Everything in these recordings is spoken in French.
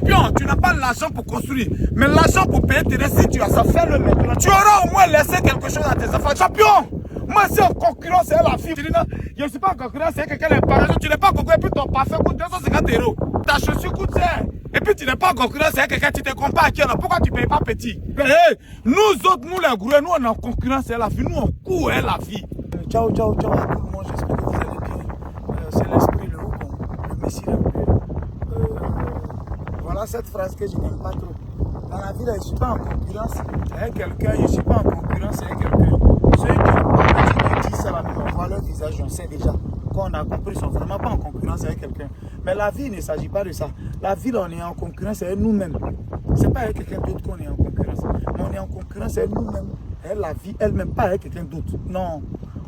Champion, tu n'as pas l'argent pour construire. Mais l'argent pour payer tes restes, si tu as ça, fais-le maintenant. Tu auras au moins laissé quelque chose à tes enfants. Champion, moi c'est en concurrence, c'est la fille. Je dis non, je ne suis pas en concurrence, c'est quelqu'un qui par exemple, tu n'es pas en concurrence, et puis ton parfum coûte 250 €. Ta chaussure coûte cher. Et puis tu n'es pas en concurrence, c'est quelqu'un qui te compares à qui alors pourquoi tu ne payes pas petit? Hey, nous autres, nous les gros, nous on est en concurrence, c'est la vie. Nous on court, c'est la vie. Ciao, ciao, ciao à tout le monde, j'espère que vous allez bien. C'est l'esprit, le haut, le Messie, voilà cette phrase que je n'aime pas trop. Dans la vie, là, je ne suis pas en concurrence avec quelqu'un, je ne suis pas en concurrence avec quelqu'un. Ceux qui ont dit ça, là, on voit leur visage, on sait déjà. Quand on a compris, ils ne sont vraiment pas en concurrence avec quelqu'un. Mais la vie, il ne s'agit pas de ça. La vie, là, on est en concurrence avec nous-mêmes. Ce n'est pas avec quelqu'un d'autre qu'on est en concurrence. Mais on est en concurrence avec nous-mêmes. Avec la vie elle-même, pas avec quelqu'un d'autre. Non.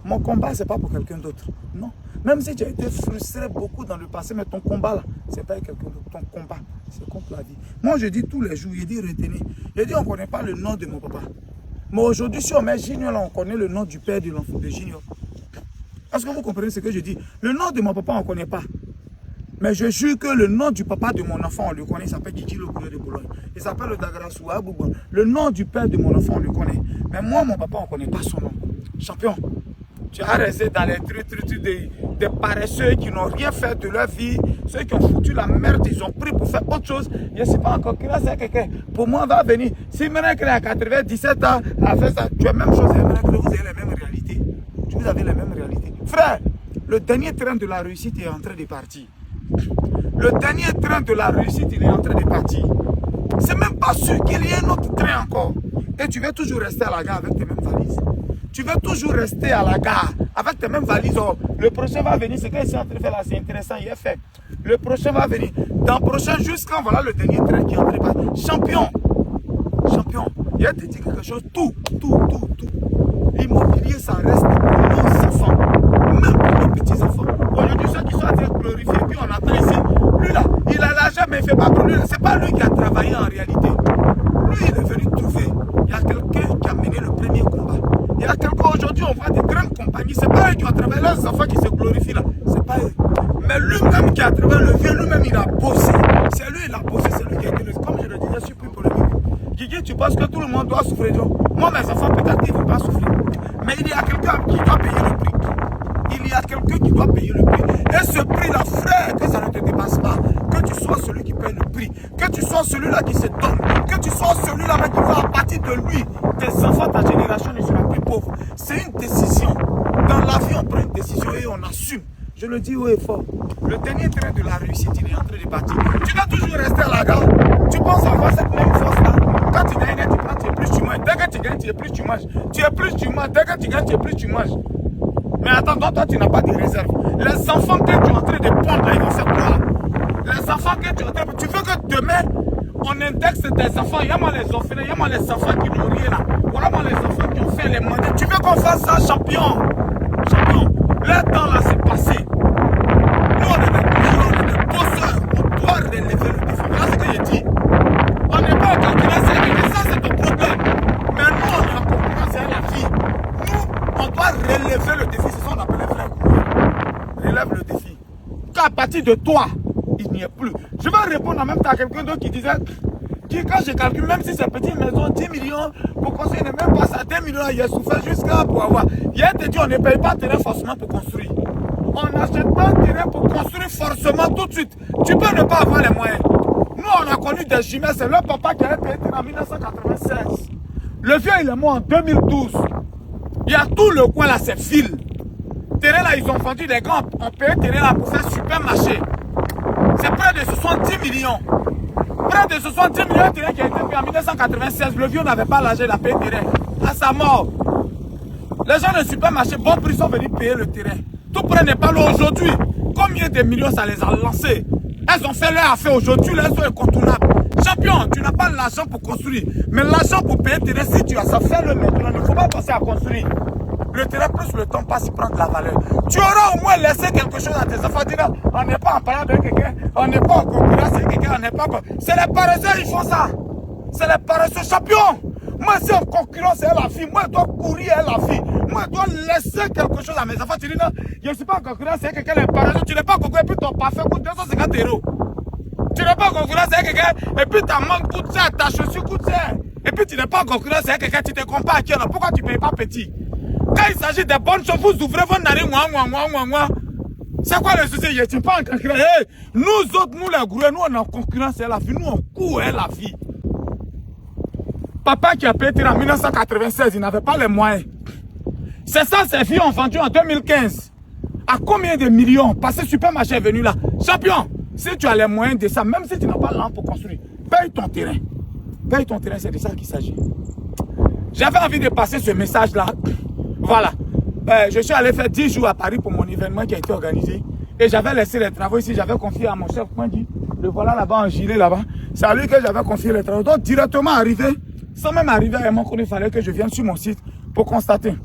Mon combat, ce n'est pas pour quelqu'un d'autre. Non. Même si tu as été frustré beaucoup dans le passé, mais ton combat là, ce n'est pas avec quelqu'un d'autre. Ton combat, c'est contre la vie. Moi, je dis tous les jours, je dis retenez. Je dis on ne connaît pas le nom de mon papa. Mais aujourd'hui, si on met Junior là, on connaît le nom du père de l'enfant de Junior. Est-ce que vous comprenez ce que je dis? Le nom de mon papa, on ne connaît pas. Mais je jure que le nom du papa de mon enfant, on le connaît. Il s'appelle Gigi le Boulot de Boulogne. Il s'appelle le Dagrasou Aboubou. Le nom du père de mon enfant, on le connaît. Mais moi, mon papa, on ne connaît pas son nom. Champion. Tu as resté dans les trucs des paresseux qui n'ont rien fait de leur vie, ceux qui ont foutu la merde, ils ont pris pour faire autre chose. Je ne suis pas en concurrence avec quelqu'un. Pour moi, on va venir. Si maintenant qu'il a 97 ans, a fait ça, tu as la même chose, que vous avez les mêmes réalités. Vous avez les mêmes réalités. Frère, le dernier train de la réussite est en train de partir. Le dernier train de la réussite, il est en train de partir. C'est même pas sûr qu'il y ait un autre train encore. Et tu vas toujours rester à la gare avec tes mêmes valises. Tu vas toujours rester à la gare avec tes mêmes valises. Oh, le prochain va venir. Ce qu'il est en train de faire là, c'est intéressant. Il est fait. Le prochain va venir. Dans le prochain, jusqu'à voilà le dernier train qui est en train de partir. Champion. Champion. Il a te dit quelque chose. Tout. L'immobilier, ça reste pour nos enfants. Même pour nos petits-enfants. Aujourd'hui, ceux qui sont en train de glorifier, puis on attend ici. Lui là, il a l'argent, mais il ne fait pas pour lui. Ce n'est pas lui qui a travaillé en réalité. Lui, il est venu trouver. Il y a quelqu'un qui a mené le premier combat. Il y a quelqu'un aujourd'hui, on voit des grandes compagnies. Ce n'est pas eux qui ont travaillé, leurs enfants qui se glorifient là. Ce n'est pas eux. Mais lui-même qui a travaillé, le vieux, lui-même, il a bossé. C'est lui, il a bossé, c'est lui qui a été le. Comme je le disais, je suis plus polémique. Guigui, tu penses que tout le monde doit souffrir? Moi, mes enfants, peut-être qu'ils ne vont pas souffrir. Mais il y a quelqu'un qui doit payer le prix. Il y a quelqu'un qui doit payer le prix. Et ce prix-là, frère, que ça ne te dépasse pas. Que tu sois celui qui paye le prix. Que tu sois celui-là qui se donne. Que tu sois celui-là qui va à partir de lui. Tes enfants, ta génération ne sera plus pauvre. C'est une décision. Dans la vie, on prend une décision et on assume. Je le dis haut et fort. Le dernier train de la réussite, il est en train de partir. Tu dois toujours rester à la gare. Tu penses avoir cette même force-là. Quand tu gagnes, tu prends, tu es plus, tu manges. Dès que tu gagnes, tu es plus, tu manges. Tu es plus, tu manges. Dès que tu gagnes, tu es plus, tu manges. Mais attends, toi, tu n'as pas de réserve. Les enfants que tu es en train de prendre, là, ils vont faire quoi? Les enfants que tu es en train de... Tu veux que demain, on indexe tes enfants. Il y a moi les orphelins, il y a moi les enfants qui n'ont rien là. Voilà moi les enfants qui ont fait les mandats. Tu veux qu'on fasse ça, champion? Champion. Le temps là, c'est passé. Nous, on est des bosseurs. On doit relever le défi. Voilà ce que j'ai dit. On n'est pas en concurrence avec lui. Ça, c'est ton problème. Mais nous, on est en concurrence avec la vie. Nous, on doit relever le défi. C'est ça qu'on appelle les frères. Relève le défi. Qu'à partir de toi, il n'y est plus. Je vais répondre en même temps à quelqu'un d'autre qui disait, quand je calcule, même si c'est petite maison, 10 millions, pour construire, ne même pas ça, 2 millions, il a souffert jusqu'à pour avoir. Hier, te dit, on ne paye pas terrain forcément pour construire. On n'achète pas un terrain pour construire forcément tout de suite. Tu peux ne pas avoir les moyens. Nous, on a connu des chimères, c'est leur papa qui avait payé en 1996. Le vieux, il est mort en 2012. Il y a tout le coin là, c'est fil. Terrain là, ils ont vendu des grands. On paye terrain là pour faire supermarché. C'est près de 70 millions. Près de 70 millions de terrain qui a été payé en 1996. Le vieux n'avait pas l'argent, il a payé le terrain. À sa mort. Les gens de supermarché, bon prix, sont venus payer le terrain. Tout prenait pas l'eau aujourd'hui. Combien de millions ça les a lancés? Elles ont fait leur affaire aujourd'hui, elles sont incontournables. Champion, tu n'as pas l'argent pour construire. Mais l'argent pour payer tes restes, si tu as ça, fais-le maintenant. Il ne faut pas penser à construire. Le terrain, plus le temps passe, il prend de la valeur. Tu auras au moins laissé quelque chose à tes enfants. Dire, on n'est pas en parlant avec quelqu'un, on n'est pas en concurrence avec quelqu'un, on n'est pas... C'est les paresseux, ils font ça. C'est les paresseux. Champion, moi, c'est en concurrence, c'est la vie. Moi, je dois courir, c'est la vie. Moi, je dois laisser quelque chose à mes enfants. Tu dis, non, je ne suis pas en concurrence avec quelqu'un, les paresseux. Tu n'es pas en concurrence, puis ton parfum coûte 250 €. Tu n'es pas en concurrence avec quelqu'un, et puis ta montre coûte cher, ta chaussure coûte cher. Et puis tu n'es pas en concurrence avec quelqu'un, tu te compares à qui alors? Pourquoi tu ne payes pas petit? Quand il s'agit des bonnes choses, vous ouvrez vos narines, moi. C'est quoi le souci? Je ne suis pas en concurrence. Hey, nous autres, nous les gourous, nous on est en concurrence, c'est la vie. Nous on court, la vie. Papa qui a pété en 1996, il n'avait pas les moyens. C'est ça, ces filles ont vendu en 2015. À combien de millions? Parce que Supermarché est venu là. Champion, si tu as les moyens de ça, même si tu n'as pas l'argent pour construire, paye ton terrain. Paye ton terrain, c'est de ça qu'il s'agit. J'avais envie de passer ce message-là. Voilà. Je suis allé faire 10 jours à Paris pour mon événement qui a été organisé. Et j'avais laissé les travaux ici. J'avais confié à mon chef. Moi, dit, le voilà là-bas en gilet là-bas. C'est à lui que j'avais confié les travaux. Donc, directement arrivé, sans même arriver à mon il fallait que je vienne sur mon site pour constater.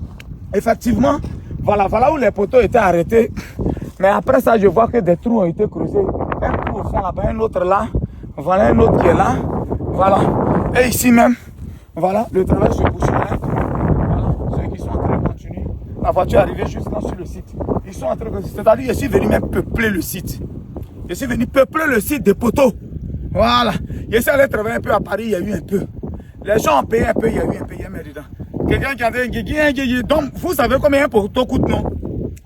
Effectivement, voilà où les poteaux étaient arrêtés. Mais après ça, je vois que des trous ont été creusés. Un trou au fond là-bas, un autre là. Voilà un autre qui est là. Voilà. Et ici même, voilà, le travail se poursuit. Voilà, ceux qui sont en train de continuer. La voiture est arrivée juste là sur le site. Ils sont en train de... C'est-à-dire, je suis venu même peupler le site. Je suis venu peupler le site des poteaux. Voilà. Je suis allé travailler un peu à Paris, il y a eu un peu. Les gens ont payé un peu, il y a eu un peu, il y a eu dedans. Quelqu'un qui a dit un guigui. Donc, vous savez combien un poteau coûte, non?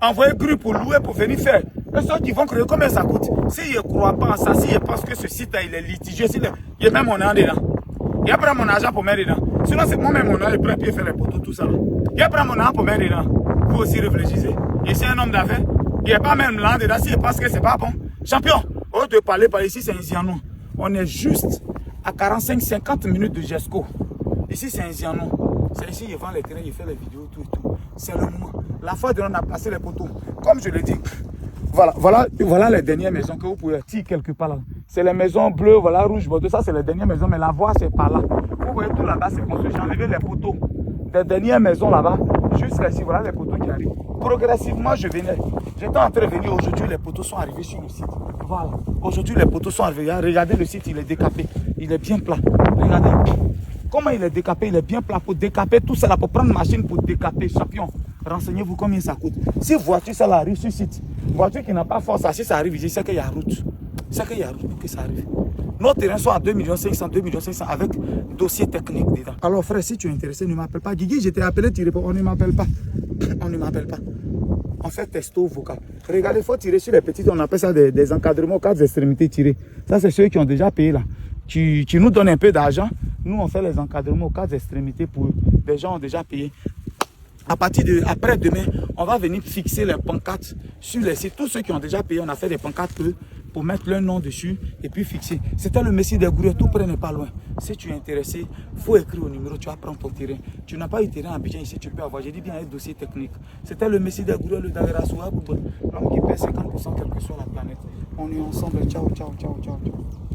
Envoyer grue pour louer, pour venir faire. Les gens qui vont créer, combien ça coûte? S'ils ne croient pas en ça, s'ils pensent que ce site-là, il est litigieux, il met mon argent dedans. Il prend mon argent pour mettre dedans. Sinon, c'est moi-même mon argent, je prends et faire les poteaux, tout ça. Il prend mon argent pour mettre dedans. Vous aussi réfléchissez. Et c'est un homme d'affaires. Il n'est pas même là dedans s'il pense que c'est pas bon. Champion, au lieu de parler par ici, c'est un Ziano. On est juste à 45-50 minutes de Gesco. Ici, c'est un Ziano. C'est ici, il vend les terrains, il fait les vidéos, tout et tout. C'est le moment. La fois de on a placé les poteaux. Comme je l'ai dit, voilà les dernières maisons que vous pouvez tirer quelque part là. C'est les maisons bleues, voilà, rouges, bordeaux. Ça, c'est les dernières maisons, mais la voie, c'est par là. Vous voyez tout là-bas, c'est construit. J'ai enlevé les poteaux des dernières maisons là-bas. Juste ici, voilà les poteaux qui arrivent. Progressivement, je venais. J'étais en train de venir. Aujourd'hui, les poteaux sont arrivés sur le site. Voilà. Aujourd'hui, les poteaux sont arrivés. Regardez le site, il est décapé. Il est bien plat. Regardez. Comment il est décapé? Il est bien plat. Pour décaper tout ça là, pour prendre machine pour décaper, champion. Renseignez-vous combien ça coûte. Si voiture ça là arrive sur le site, voiture qui n'a pas force, si ça arrive ici, c'est qu'il y a route. C'est qu'il y a route pour que ça arrive. Nos terrains sont à 2 500 000, 2 500 000 avec dossier technique dedans. Alors frère, si tu es intéressé, ne m'appelle pas. Guigui, je t'ai appelé, tu réponds, on ne m'appelle pas. On ne m'appelle pas. On fait testo vocal. Regardez, il faut tirer sur les petites, on appelle ça des encadrements, 4 extrémités tirées. Ça, c'est ceux qui ont déjà payé là. Tu nous donnes un peu d'argent. Nous, on fait les encadrements aux 4 extrémités pour des gens qui ont déjà payé. À partir de après-demain, on va venir fixer les pancartes sur les sites. Tous ceux qui ont déjà payé, on a fait des pancartes pour mettre leur nom dessus et puis fixer. C'était le Messie des gourous, tout près n'est pas loin. Si tu es intéressé, il faut écrire au numéro, tu vas prendre ton terrain. Tu n'as pas eu terrain à Abidjan ici, tu peux avoir. J'ai dit bien un dossier technique. C'était le Messie des gourous, le Dagra Souab, l'homme qui paie 50% quelle que soit la planète. On est ensemble. Ciao, ciao, ciao, ciao, ciao.